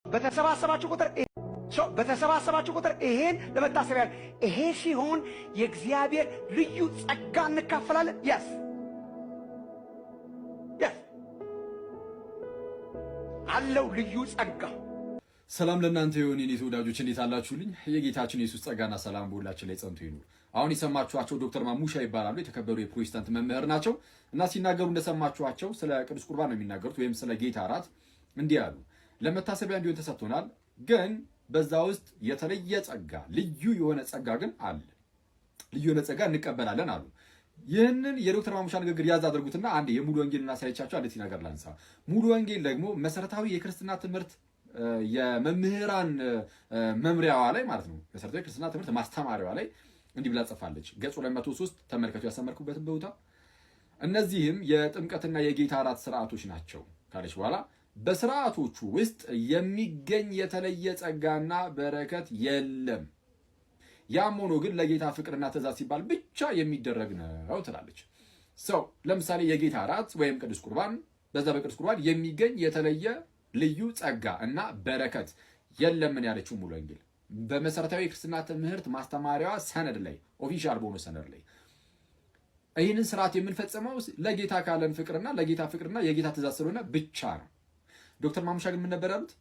በተሰባሰባችሁ ቁጥር ይሄን ለመታሰቢያ ይሄ ሲሆን የእግዚአብሔር ልዩ ጸጋ እንካፈላለን። yes አለው ልዩ ጸጋ። ሰላም ለእናንተ ይሁን የኔ ተወዳጆች፣ እንዴት አላችሁልኝ? የጌታችን ኢየሱስ ጸጋና ሰላም በሁላችን ላይ ጸንቶ ይኑር። አሁን የሰማችኋቸው ዶክተር ማሙሻ ይባላሉ። የተከበሩ የፕሮቴስታንት መምህር ናቸው እና ሲናገሩ እንደሰማችኋቸው ስለ ቅዱስ ቁርባን ነው የሚናገሩት፣ ወይም ስለ ጌታ እራት እንዲህ አሉ። ለመታሰቢያ እንዲሆን ተሰጥቶናል፣ ግን በዛ ውስጥ የተለየ ጸጋ፣ ልዩ የሆነ ጸጋ ግን አለ። ልዩ የሆነ ጸጋ እንቀበላለን አሉ። ይህንን የዶክተር ማሙሻ ንግግር ያዝ አድርጉትና አንድ የሙሉ ወንጌልና ሳይቻቸው አንድ ነገር ላንሳ። ሙሉ ወንጌል ደግሞ መሰረታዊ የክርስትና ትምህርት የመምህራን መምሪያዋ ላይ ማለት ነው፣ መሰረታዊ የክርስትና ትምህርት ማስተማሪያዋ ላይ እንዲህ ብላ ጽፋለች። ገጽ 203 ተመልከቱ፣ ያሰመርኩበትን ቦታ። እነዚህም የጥምቀትና የጌታ እራት ስርዓቶች ናቸው ካለች በኋላ በስርዓቶቹ ውስጥ የሚገኝ የተለየ ጸጋና በረከት የለም። ያም ሆኖ ግን ለጌታ ፍቅርና ትእዛዝ ሲባል ብቻ የሚደረግ ነው ትላለች። ሰው ለምሳሌ የጌታ እራት ወይም ቅዱስ ቁርባን፣ በዛ በቅዱስ ቁርባን የሚገኝ የተለየ ልዩ ጸጋ እና በረከት የለምን ያለችው ሙሉ ወንጌል በመሰረታዊ ክርስትና ትምህርት ማስተማሪያዋ ሰነድ ላይ ኦፊሻል በሆነ ሰነድ ላይ ይህንን ስርዓት የምንፈጽመው ለጌታ ካለን ፍቅርና ለጌታ ፍቅርና የጌታ ትእዛዝ ስለሆነ ብቻ ነው። ዶክተር ማሙሻ ግን ምን ነበር ያሉት?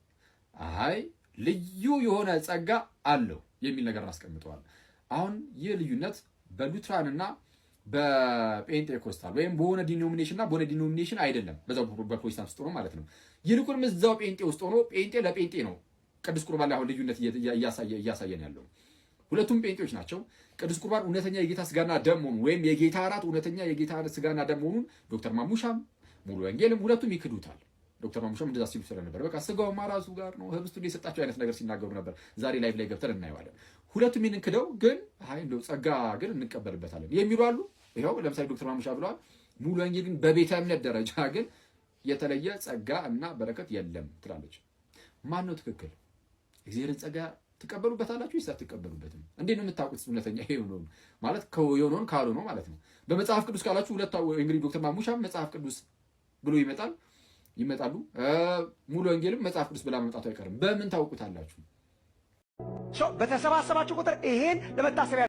አይ ልዩ የሆነ ጸጋ አለው የሚል ነገር አስቀምጠዋል። አሁን ይህ ልዩነት በሉትራንና በጴንጤኮስታል ወይም በሆነ ዲኖሚኔሽንና በሆነ ዲኖሚኔሽን አይደለም፣ በዛው በፕሮቴስታንት ውስጥ ሆኖ ማለት ነው። ይልቁንም እዛው ጴንጤ ውስጥ ሆኖ ጴንጤ ለጴንጤ ነው ቅዱስ ቁርባን ላይ አሁን ልዩነት እያሳየን ያለው። ሁለቱም ጴንጤዎች ናቸው። ቅዱስ ቁርባን እውነተኛ የጌታ ስጋና ደም መሆኑን ወይም የጌታ እራት እውነተኛ የጌታ ስጋና ደም መሆኑን ዶክተር ማሙሻም ሙሉ ወንጌልም ሁለቱም ይክዱታል። ዶክተር ማሙሻም እንደዛ ሲሉ ስለነበር በቃ ስጋውማ ራሱ ጋር ነው ህብስቱን የሰጣቸው አይነት ነገር ሲናገሩ ነበር። ዛሬ ላይቭ ላይ ገብተን እናየዋለን። ሁለቱም ይህንን ክደው ግን አይ እንደው ጸጋ ግን እንቀበልበታለን የሚሉ አሉ። ይኸው ለምሳሌ ዶክተር ማሙሻ ብለዋል። ሙሉ ወንጌል ግን በቤተ እምነት ደረጃ ግን የተለየ ጸጋ እና በረከት የለም ትላለች። ማን ነው ትክክል? እግዚአብሔርን ጸጋ ትቀበሉበታላችሁ ወይስ አትቀበሉበትም? እንዴት ነው የምታውቁት? እውነተኛ ይሄው ማለት የሆነውን ካልሆነው ማለት ነው። በመጽሐፍ ቅዱስ ካላችሁ ሁለት እንግዲህ ዶክተር ማሙሻም መጽሐፍ ቅዱስ ብሎ ይመጣሉ። ሙሉ ወንጌልም መጽሐፍ ቅዱስ ብላ መምጣቱ አይቀርም። በምን ታውቁታላችሁ? በተሰባሰባችሁ ቁጥር ይሄን ለመታሰቢያ